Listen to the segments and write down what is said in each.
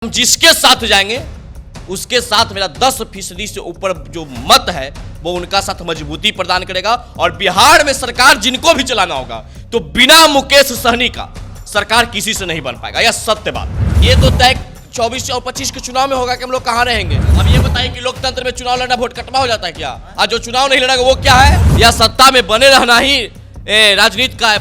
हम जिसके साथ जाएंगे उसके साथ मेरा 10% से ऊपर जो मत है वो उनका साथ मजबूती प्रदान करेगा। और बिहार में सरकार जिनको भी चलाना होगा तो बिना मुकेश सहनी का सरकार किसी से नहीं बन पाएगा, यह सत्य बात। ये तो तय 24 और 25 के चुनाव में होगा कि हम लोग कहां रहेंगे। अब ये बताइए कि लोकतंत्र में चुनाव लड़ना वोट कटवा हो जाता है क्या? आज जो चुनाव नहीं लड़ेगा वो क्या है? या सत्ता में बने रहना ही राजनीति का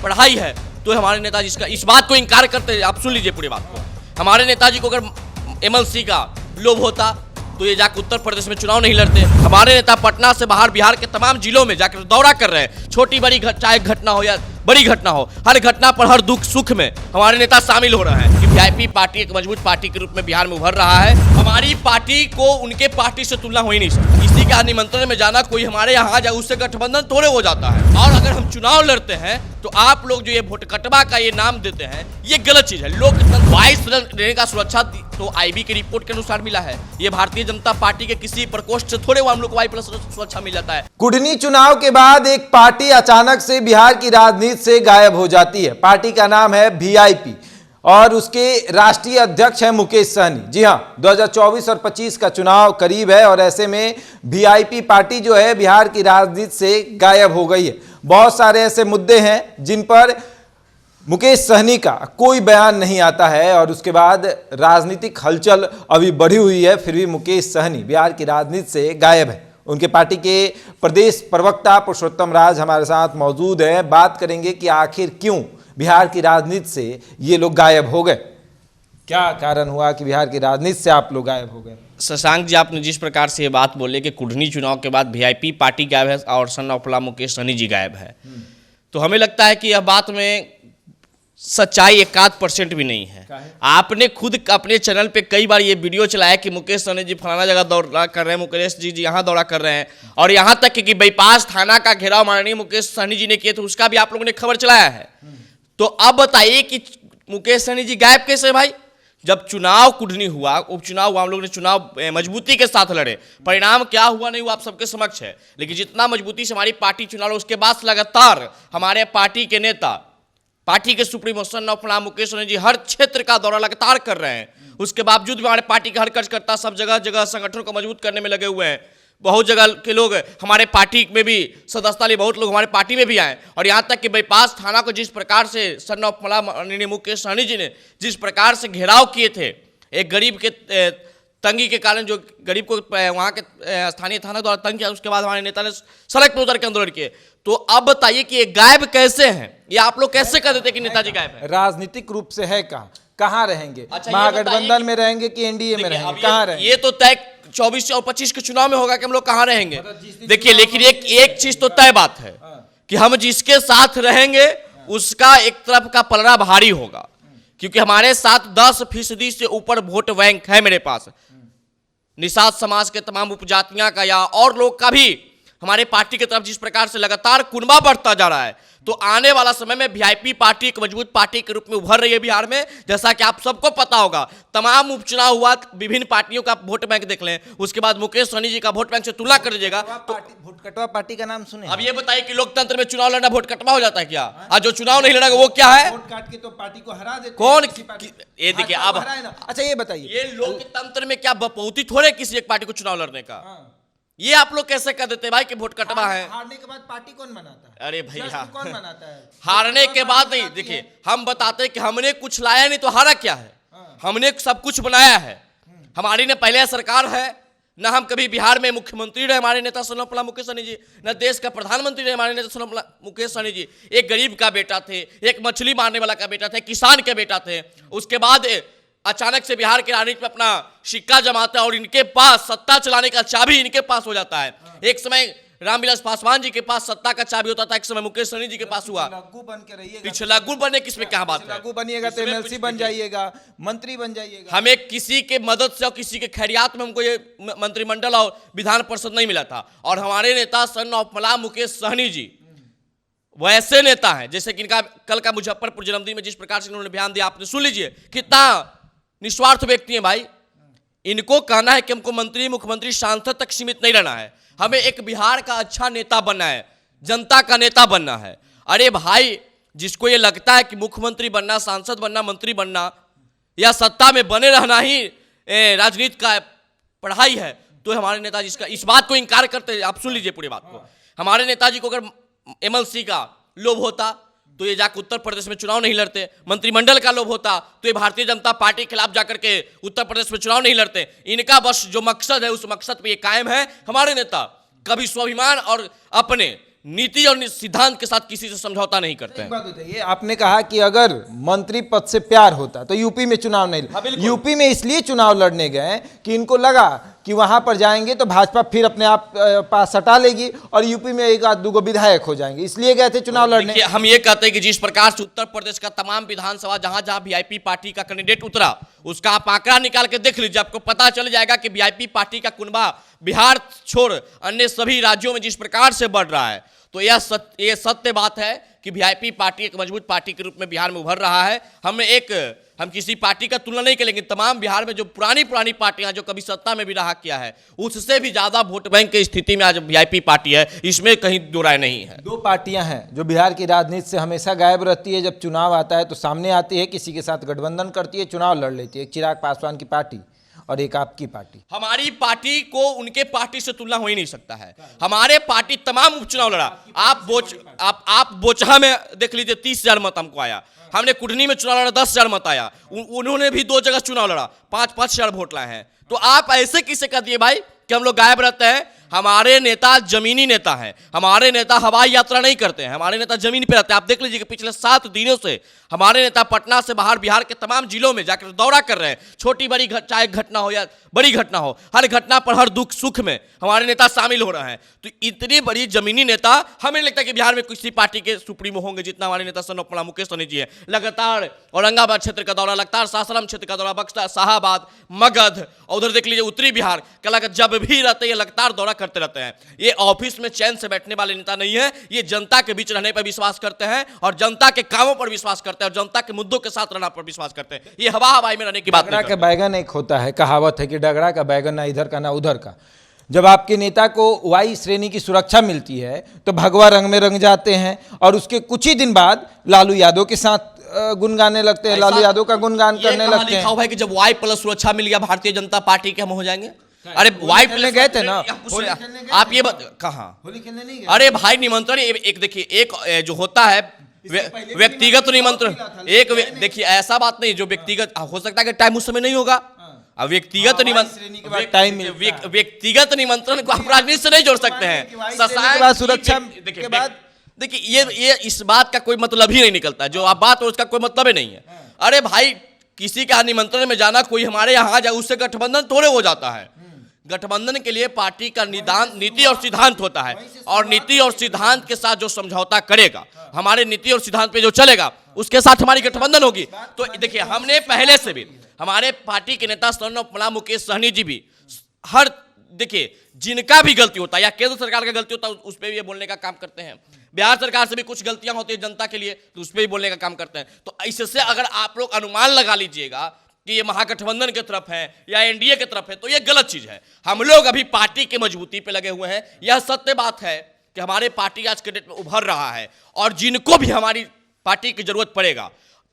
पढ़ाई है? तो हमारे नेताजी इस बात को इंकार करते हैं। आप सुन लीजिए पूरी बात को। हमारे नेताजी को अगर एमएलसी का लोभ होता तो ये जाकर उत्तर प्रदेश में चुनाव नहीं लड़ते। हमारे नेता पटना से बाहर बिहार के तमाम जिलों में जाकर दौरा कर रहे हैं। छोटी बड़ी चाहे घटना हो या बड़ी घटना हो, हर घटना पर हर दुख सुख में हमारे नेता शामिल हो रहे हैं। कि वीआईपी पार्टी एक मजबूत पार्टी के रूप में बिहार में उभर रहा है। हमारी पार्टी को उनके पार्टी से तुलना हो ही नहीं सकती। किसी का निमंत्रण में जाना, कोई हमारे यहाँ जाए, उससे गठबंधन थोड़े हो जाता है। और अगर हम चुनाव लड़ते हैं तो आप लोग जो ये वोट कटवा का ये नाम देते हैं, ये गलत चीज है। लोकतंत्र 22 रन देने का सुरक्षा तो आईबी की रिपोर्ट के अनुसार मिला है। ये भारतीय जनता पार्टी के किसी प्रकोष्ठ से थोड़े वो हम लोग को 22 सुरक्षा मिल जाता है। कुढ़नी चुनाव के बाद एक पार्टी अचानक से बिहार की राजनीति से गायब हो जाती है। पार्टी का नाम है वीआईपी और उसके राष्ट्रीय अध्यक्ष हैं मुकेश सहनी। जी हां, 2024 और 25 का चुनाव करीब है और ऐसे में वीआईपी पार्टी जो है बिहार की राजनीति से गायब हो गई है। बहुत सारे ऐसे मुद्दे हैं जिन पर मुकेश सहनी का कोई बयान नहीं आता है और उसके बाद राजनीतिक हलचल अभी बढ़ी हुई है। फिर भी मुकेश सहनी बिहार की राजनीति से गायब है। उनके पार्टी के प्रदेश प्रवक्ता पुरुषोत्तम राज हमारे साथ मौजूद हैं। बात करेंगे कि आखिर क्यों बिहार की राजनीति से ये लोग गायब हो गए, क्या कारण हुआ कि बिहार की राजनीति से आप लोग गायब हो गए। शशांक जी, आपने जिस प्रकार से ये बात बोले कि कुढ़नी चुनाव के बाद वीआईपी पार्टी गायब है और सन ऑफ लॉ मुकेश सहनी जी गायब है, तो हमें लगता है कि यह बात में सच्चाई 1% भी नहीं है। आपने खुद अपने चैनल पे कई बार ये वीडियो चलाया कि मुकेश सहनी जी फलाना जगह दौरा कर रहे हैं, मुकेश जी यहाँ दौरा कर रहे हैं, और यहाँ तक कि बाईपास थाना का घेराव माननीय मुकेश सहनी जी ने किया, तो उसका भी आप लोगों ने खबर चलाया है। तो अब बताइए कि मुकेश सहनी जी गायब कैसे भाई? जब चुनाव कुढ़नी हुआ, उपचुनाव हुआ, हम लोग ने चुनाव मजबूती के साथ लड़े, परिणाम क्या हुआ नहीं हुआ आप सबके समक्ष है। लेकिन जितना मजबूती से हमारी पार्टी चुनाव लड़ी, उसके बाद लगातार हमारे पार्टी के नेता, पार्टी के सुप्रीमो सन ऑफ लॉ मुकेश सहनी जी हर क्षेत्र का दौरा लगातार कर रहे हैं। उसके बावजूद भी हमारे पार्टी के हर कार्यकर्ता सब जगह जगह संगठन को मजबूत करने में लगे हुए हैं। बहुत जगह के लोग हमारे पार्टी में भी सदस्यता लिए, बहुत लोग हमारे पार्टी में भी आए। और यहाँ तक कि बाईपास थाना को जिस प्रकार से सन ऑफ लॉ माननीय मुकेश सहनी जी ने जिस प्रकार से घेराव किए थे, एक गरीब के तंगी के कारण, जो गरीब को वहाँ के स्थानीय थाना द्वारा तंग किया, उसके बाद हमारे नेता ने सड़क पर उतर के आंदोलन किए। तो अब बताइए कि ये गायब कैसे हैं? ये आप लोग कैसे कह देते कि नेताजी गायब है? राजनीतिक रूप से है कहाँ रहेंगे? महागठबंधन में रहेंगे कि एनडीए में रहेंगे? कहाँ रहेंगे? ये तो तय 24 और 25 के चुनाव में होगा कि हम लोग कहाँ रहेंगे। देखिए, लेकिन एक चीज तो तय बात है कि हम जिसके साथ रहेंगे उसका एक तरफ का पलड़ा भारी होगा, क्योंकि हमारे साथ 10% से ऊपर वोट बैंक है मेरे पास। निषाद समाज के तमाम उपजातियां का या और लोग का भी हमारे पार्टी की तरफ जिस प्रकार से लगातार कुनबा बढ़ता जा रहा है, तो आने वाला समय में वीआईपी पार्टी एक मजबूत पार्टी के रूप में उभर रही है बिहार में। जैसा कि आप सबको पता होगा, तमाम उपचुनाव हुआ, विभिन्न पार्टियों का वोट बैंक देख लें, उसके बाद मुकेश सहनी जी का वोट बैंक से तुलना कर दीजिएगा तो वोट कटवा पार्टी का नाम सुने। अब ये बताइए कि लोकतंत्र में चुनाव लड़ना वोट कटवा हो जाता है क्या? आज जो चुनाव नहीं लड़ेगा वो क्या है? वोट काट के तो पार्टी को हरा देते कौन? ये देखिए, अब अच्छा ये बताइए, ये लोकतंत्र में क्या बपौती थोड़े किसी एक पार्टी को चुनाव लड़ने का? ये आप लोग कैसे कर देते भाई कि वोट कटवा है? हारने के बाद पार्टी कौन बनाता है? अरे भैया, कौन बनाता है? हारने के बाद नहीं। देखिए, हम बताते हैं कि हमने कुछ लाया नहीं तो हारा क्या है? हमने सब कुछ बनाया है। हमारी ने पहले सरकार है ना, हम कभी बिहार में मुख्यमंत्री रहे हमारे नेता सन ऑफ लॉ मुकेश सहनी जी, न देश का प्रधानमंत्री रहे हमारे नेता सन ऑफ लॉ मुकेश सहनी जी। एक गरीब का बेटा थे, एक मछली मारने वाला का बेटा थे, किसान के बेटा थे। उसके बाद अचानक से बिहार की राजनीति में अपना सिक्का जमाता है और इनके पास सत्ता चलाने का चाबी इनके पास हो जाता है। एक समय रामविलास पासवान जी के पास सत्ता का चाबी होता था, एक समय मुकेश सहनी जी के पास हुआ। लग्गू बन के रहिएगा, पिछला गुण बनने किसमें क्या बात है? लग्गू बनिएगा तो एमएलसी बन जाइएगा, मंत्री बन जाइएगा। हमें किसी के मदद से और किसी के खैरियात में हमको ये मंत्रिमंडल और विधान परिषद नहीं मिला था। और हमारे नेता सन ऑफ लॉ मुकेश सहनी जी वैसे नेता हैं जैसे कि इनका कल का मुजफ्फरपुर जन्मदिन में जिस प्रकार से इन्होंने बयान दिया, आपने सुन लीजिए, कितना निस्वार्थ व्यक्ति है भाई। इनको कहना है कि हमको मंत्री, मुख्यमंत्री, सांसद तक सीमित नहीं रहना है, हमें एक बिहार का अच्छा नेता बनना है, जनता का नेता बनना है। अरे भाई, जिसको ये लगता है कि मुख्यमंत्री बनना, सांसद बनना, मंत्री बनना या सत्ता में बने रहना ही राजनीति का पढ़ाई है, तो हमारे नेताजी इस बात को इनकार करते हैं। आप सुन लीजिए पूरी बात को। हमारे नेताजी को अगर एमएलसी का लोभ होता तो ये जाकर उत्तर प्रदेश में चुनाव नहीं लड़ते, मंत्रिमंडल का लोभ होता तो ये भारतीय जनता पार्टी के खिलाफ जाकर के उत्तर प्रदेश में चुनाव नहीं लड़ते। इनका बस जो मकसद है उस मकसद पे ये कायम है। हमारे नेता कभी स्वाभिमान और अपने नीति और सिद्धांत के साथ किसी से समझौता नहीं करते हैं। बात बताइए, आपने कहा कि अगर मंत्री पद से प्यार होता तो यूपी में चुनाव नहीं, यूपी में इसलिए चुनाव लड़ने गए कि इनको लगा कि वहां पर जाएंगे तो भाजपा फिर अपने आप पास सटा लेगी और यूपी में एक आध दो विधायक हो जाएंगे, इसलिए गए थे चुनाव लड़ने। हम ये कहते हैं कि जिस प्रकार से उत्तर प्रदेश का तमाम विधानसभा जहां जहां वीआईपी पार्टी का कैंडिडेट उतरा उसका आप आंकड़ा निकाल के देख लीजिए, आपको पता चल जाएगा कि वीआईपी पार्टी का कुनबा बिहार छोड़ अन्य सभी राज्यों में जिस प्रकार से बढ़ रहा है, तो यह सत्य बात है कि वीआईपी पार्टी एक मजबूत पार्टी के रूप में बिहार में उभर रहा है। हम किसी पार्टी का तुलना नहीं करेंगे, तमाम बिहार में जो पुरानी पार्टियां जो कभी सत्ता में भी रहा किया है उससे भी ज्यादा वोट बैंक की स्थिति में आज वीआईपी पार्टी है, इसमें कहीं दो राय नहीं है। दो पार्टियां हैं जो बिहार की राजनीति से हमेशा गायब रहती है, जब चुनाव आता है तो सामने आती है, किसी के साथ गठबंधन करती है, चुनाव लड़ लेती है। एक चिराग पासवान की पार्टी और एक आपकी पार्टी। हमारी पार्टी को उनके पार्टी से तुलना हो ही नहीं सकता है। हमारे पार्टी तमाम उपचुनाव लड़ा। आप बोचहा में देख लीजिए 30,000 मत हमको आया, हमने कुटनी में चुनाव लड़ा 10,000 मत आया, उन्होंने भी 2 जगह चुनाव लड़ा 5,000 वोट लाए हैं। तो आप ऐसे किसे कह दिए भाई कि हम लोग गायब रहते हैं? हमारे नेता जमीनी नेता हैं, हमारे नेता हवाई यात्रा नहीं करते हैं, हमारे नेता जमीन पे रहते हैं। आप देख लीजिए कि पिछले 7 दिनों से हमारे नेता पटना से बाहर बिहार के तमाम जिलों में जाकर दौरा कर रहे हैं। छोटी बड़ी चाहे घटना हो या बड़ी घटना हो, हर घटना पर हर दुख सुख में हमारे नेता शामिल हो रहे हैं। तो इतनी बड़ी जमीनी नेता हमें नहीं लगता कि बिहार में किसी पार्टी के सुप्रीमो होंगे जितना हमारे नेता सन्ना मुकेश सहनी जी है। लगातार औरंगाबाद क्षेत्र का दौरा, लगातार सासाराम क्षेत्र का दौरा, बक्सर, शाहाबाद, मगध, उधर देख लीजिए उत्तरी बिहार का जब भी रहते हैं लगातार दौरा करते रहते हैं। ये ऑफिस में चैन से बैठने वाले नेता नहीं है, ये जनता के बीच रहने पर विश्वास करते हैं और जनता के कामों पर विश्वास करते हैं और जनता के मुद्दों के साथ रहना पर विश्वास करते हैं। ये हवाई में रहने की बात नहीं। डगरा का बैगन एक होता है, कहावत है कि डगरा का बैगन ना इधर का ना उधर का। जब आपके नेता को वाई श्रेणी की सुरक्षा मिलती है तो भगवा रंग में रंग जाते हैं और उसके कुछ ही दिन बाद लालू यादव के साथ गुन गाने लगते हैं, लालू यादव का गुणगान करने लगते हैं। भाई कि जब वाई प्लस सुरक्षा मिल गया भारतीय जनता पार्टी के हम हो जाएंगे। अरे वाई प्लस गए थे ना आप, ये कहाँ होली खेलने नहीं गए? अरे भाई निमंत्रण एक देखिए, एक जो होता है व्यक्तिगत निमंत्रण, एक देखिए ऐसा बात नहीं जो व्यक्तिगत हो सकता है कि टाइम उस समय नहीं होगा। अब व्यक्तिगत निमंत्रण को आप राजनीति से नहीं जोड़ सकते हैं। सुरक्षा के बाद देखिए ये इस बात का कोई मतलब ही नहीं निकलता है, जो आप बात हो उसका कोई मतलब ही नहीं है। अरे भाई किसी का निमंत्रण में जाना, कोई हमारे यहाँ जाए उससे गठबंधन थोड़े हो जाता है। गठबंधन के लिए पार्टी का नीति और सिद्धांत होता है और नीति और सिद्धांत के साथ जो समझौता करेगा, हमारे नीति और सिद्धांत पे जो चलेगा उसके साथ हमारी गठबंधन होगी। तो देखिए हमने पहले से भी हमारे पार्टी के नेता सन्ना मुकेश सहनी जी भी हर देखिए जिनका भी गलती होता है या केंद्र सरकार का गलती होता है उस पर भी ये बोलने का काम करते हैं। बिहार सरकार से भी कुछ गलतियां होती है जनता के लिए तो उस पर भी बोलने का काम करते हैं। तो इससे अगर आप लोग अनुमान लगा लीजिएगा कि ये महागठबंधन की तरफ है या एनडीए की तरफ है तो ये गलत चीज है। हम लोग अभी पार्टी की मजबूती पे लगे हुए हैं। यह सत्य बात है कि हमारे पार्टी आज के डेट में उभर रहा है और जिनको भी हमारी पार्टी की जरूरत पड़ेगा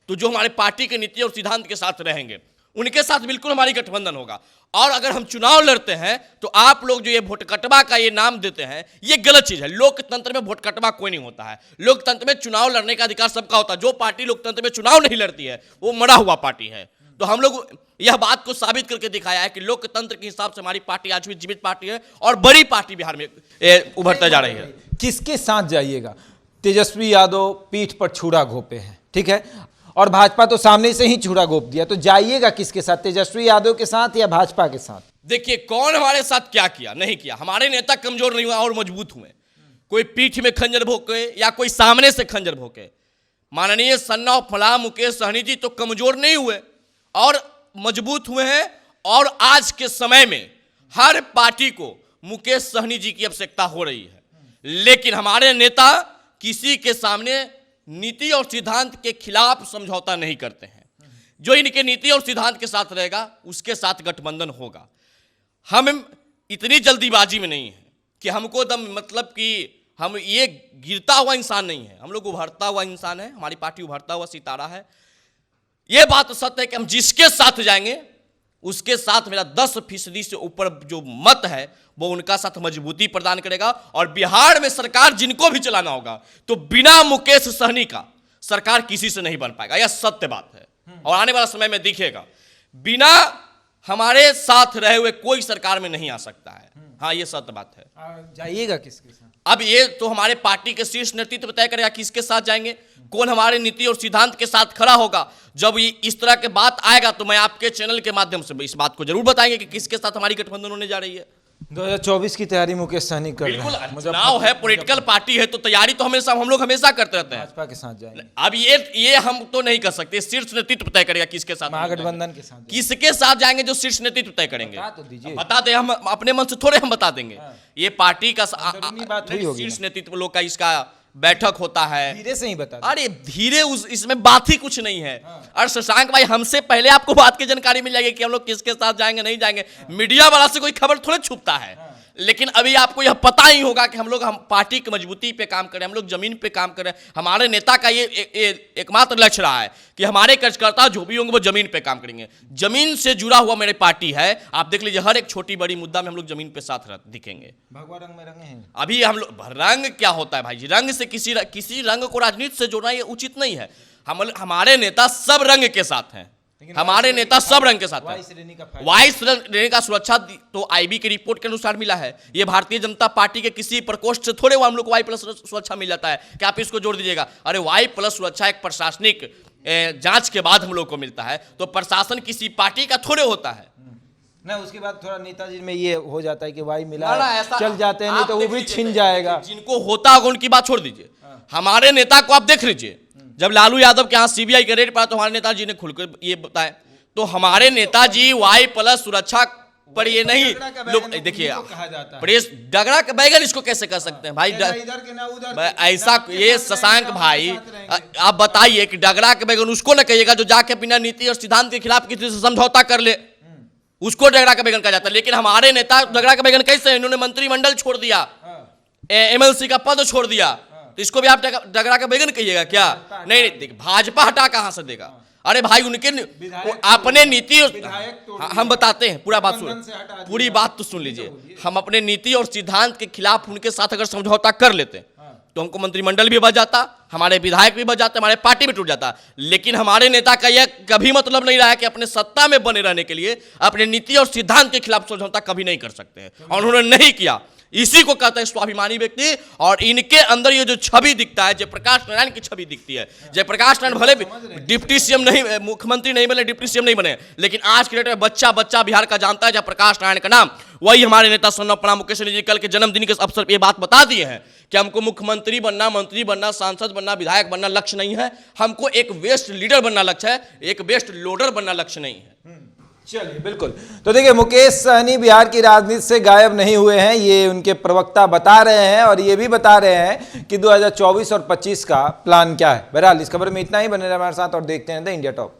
तो जो हमारे पार्टी के नीति और सिद्धांत के साथ रहेंगे उनके साथ बिल्कुल हमारी गठबंधन होगा। और अगर हम चुनाव लड़ते हैं तो आप लोग जो ये वोटकटवा का ये नाम देते हैं ये गलत चीज है। लोकतंत्र में वोटकटवा कोई नहीं होता है। लोकतंत्र में चुनाव लड़ने का अधिकार सबका होता है। जो पार्टी लोकतंत्र में चुनाव नहीं लड़ती है वो मरा हुआ पार्टी है। तो हम लोग यह बात को साबित करके दिखाया है कि लोकतंत्र के हिसाब से हमारी पार्टी आज भी जीवित पार्टी है और बड़ी पार्टी बिहार में उभरता जा रही है। किसके साथ जाइएगा? तेजस्वी यादव पीठ पर छुरा घोंपे हैं, ठीक है, और भाजपा तो सामने से ही छुरा घोंप दिया, तो जाइएगा किसके साथ? तेजस्वी यादव के साथ या भाजपा के साथ? देखिए कौन हमारे साथ क्या किया नहीं किया, हमारे नेता कमजोर नहीं हुए और मजबूत हुए। कोई पीठ में खंजर भोंके या कोई सामने से खंजर भोंके। माननीय सन्ना मुकेश सहनी जी तो कमजोर नहीं हुए और मजबूत हुए हैं। और आज के समय में हर पार्टी को मुकेश सहनी जी की आवश्यकता हो रही है, लेकिन हमारे नेता किसी के सामने नीति और सिद्धांत के खिलाफ समझौता नहीं करते हैं। जो इनके नीति और सिद्धांत के साथ रहेगा उसके साथ गठबंधन होगा। हम इतनी जल्दीबाजी में नहीं है कि हमको दम मतलब कि हम ये गिरता हुआ इंसान नहीं है, हम लोग उभरता हुआ इंसान है। हमारी पार्टी उभरता हुआ सितारा है। ये बात सत्य है कि हम जिसके साथ जाएंगे उसके साथ मेरा 10% से ऊपर जो मत है वो उनका साथ मजबूती प्रदान करेगा। और बिहार में सरकार जिनको भी चलाना होगा तो बिना मुकेश सहनी का सरकार किसी से नहीं बन पाएगा, यह सत्य बात है और आने वाला समय में दिखेगा। बिना हमारे साथ रहे हुए कोई सरकार में नहीं आ सकता है। हाँ, ये सत्य बात है। जाइएगा किसके साथ? अब ये तो हमारे पार्टी के शीर्ष नेतृत्व तय करेगा किसके साथ जाएंगे, कौन हमारे नीति और सिद्धांत के साथ खड़ा होगा। जब ये इस तरह के बात आएगा तो मैं आपके चैनल के माध्यम से इस बात को जरूर बताएंगे कि किसके साथ हमारी गठबंधन होने जा रही है। 2024 की तैयारी मुकेश सहनी कर रहे हैं। बिल्कुल, चुनाव है, पॉलिटिकल पार्टी है तो तैयारी तो हम लोग हमेशा करते रहते हैं। भाजपा के साथ जाएंगे। अब ये हम तो नहीं कर सकते, शीर्ष नेतृत्व तय करेगा किसके साथ, महागठबंधन के साथ किसके साथ जाएंगे जो शीर्ष नेतृत्व तय करेंगे। बता तो दीजिए। बता दे, हम अपने मन से थोड़े हम बता देंगे। ये पार्टी का बात हुई होगी, शीर्ष नेतृत्व लोग का इसका बैठक होता है, धीरे से ही बता। अरे धीरे, इसमें बात ही कुछ नहीं है। और शशांक भाई, हमसे पहले आपको बात की जानकारी मिल जाएगी कि हम लोग किसके साथ जाएंगे नहीं जाएंगे। मीडिया वाला से कोई खबर थोड़े छुपता है। लेकिन अभी आपको यह पता ही होगा कि हम पार्टी की मजबूती पे काम करें, हम लोग जमीन पे काम करें। हमारे नेता का ये एकमात्र लक्ष्य रहा है कि हमारे कार्यकर्ता जो भी होंगे वो जमीन पे काम करेंगे। जमीन से जुड़ा हुआ मेरी पार्टी है। आप देख लीजिए, हर एक छोटी बड़ी मुद्दा में हम लोग जमीन पे साथ दिखेंगे। भगवा रंग में रंगे हैं अभी हम लोग, रंग क्या होता है भाई जी? रंग से किसी रंग को राजनीति से जोड़ना ये उचित नहीं है। हमारे नेता सब रंग के साथ हैं, हमारे नेता सब रंग के साथ हैं। वायु श्रेणी का सुरक्षा तो आईबी की रिपोर्ट के अनुसार मिला है। ये भारतीय जनता पार्टी के किसी प्रकोष्ठ से थोड़े हम लोग को वायु प्लस सुरक्षा मिल जाता है कि आप इसको जोड़ दीजिएगा। अरे वायु प्लस सुरक्षा एक प्रशासनिक जांच के बाद हम लोग को मिलता है, तो प्रशासन किसी पार्टी का थोड़े होता है ना। उसके बाद थोड़ा नेताजी में ये हो जाता है कि वाई मिला चल जाते हैं, नहीं तो वो भी छिन जाएगा। जिनको होता होगा उनकी बात छोड़ दीजिए। हमारे नेता को आप देख लीजिए, जब लालू यादव के यहाँ सीबीआई का रेड पड़ा तो हमारे नेताजी ने खुलकर ये बताया। तो हमारे नेताजी वाई प्लस सुरक्षा पर ये नहीं लोग, देखिए प्रेस डगरा का बैगन इसको कैसे कर सकते हैं भाई? ऐसा ये शशांक भाई, आप बताइए कि डगरा के बैगन उसको ना कहिएगा जो जाके बिना नीति और सिद्धांत के खिलाफ किसी से समझौता कर ले, उसको डगरा का बैगन कहा जाता है। लेकिन हमारे नेता डगरा का बैगन कैसे? इन्होंने मंत्रिमंडल छोड़ दिया, एमएलसी का पद छोड़ दिया, तो इसको भी आप डगरा का बैगन कहिएगा क्या? नहीं, देखिए भाजपा हटा कहां से देगा? अरे भाई, उनके अपने नीति, हम बताते हैं, पूरा बात सुन, पूरी बात तो सुन लीजिए। हम अपने नीति और सिद्धांत के खिलाफ उनके साथ अगर समझौता कर लेते तो हमको मंत्रिमंडल भी बच जाता, हमारे विधायक भी बच जाते, हमारे पार्टी भी टूट जाता। लेकिन हमारे नेता का यह कभी मतलब नहीं रहा है कि अपने सत्ता में बने रहने के लिए अपने नीति और सिद्धांत के खिलाफ समझौता कभी नहीं कर सकते हैं, और उन्होंने नहीं किया। इसी को कहते हैं स्वाभिमानी व्यक्ति। और इनके अंदर ये जो छवि दिखता है, जयप्रकाश नारायण की छवि दिखती है। जयप्रकाश नारायण भले डिप्टी सीएम नहीं, मुख्यमंत्री नहीं बने, डिप्टी सीएम नहीं बने, लेकिन आज के डेट में बच्चा बच्चा बिहार का जानता है जयप्रकाश नारायण का नाम। वही हमारे नेता सन ऑफ प्रणाम मुकेश सहनी जी कल के जन्मदिन के अवसर पर ये बात बता दिए हैं कि हमको मुख्यमंत्री बनना, मंत्री बनना, सांसद बनना, विधायक बनना लक्ष्य नहीं है। हमको एक बेस्ट लीडर बनना लक्ष्य है, एक बेस्ट लोडर बनना लक्ष्य नहीं है। चलिए, बिल्कुल। तो देखिए, मुकेश सहनी बिहार की राजनीति से गायब नहीं हुए हैं, ये उनके प्रवक्ता बता रहे हैं, और ये भी बता रहे हैं कि 2024 और 25 का प्लान क्या है। बहरहाल इस खबर में इतना ही। बने रहे हमारे साथ और देखते हैं द इंडिया टॉप।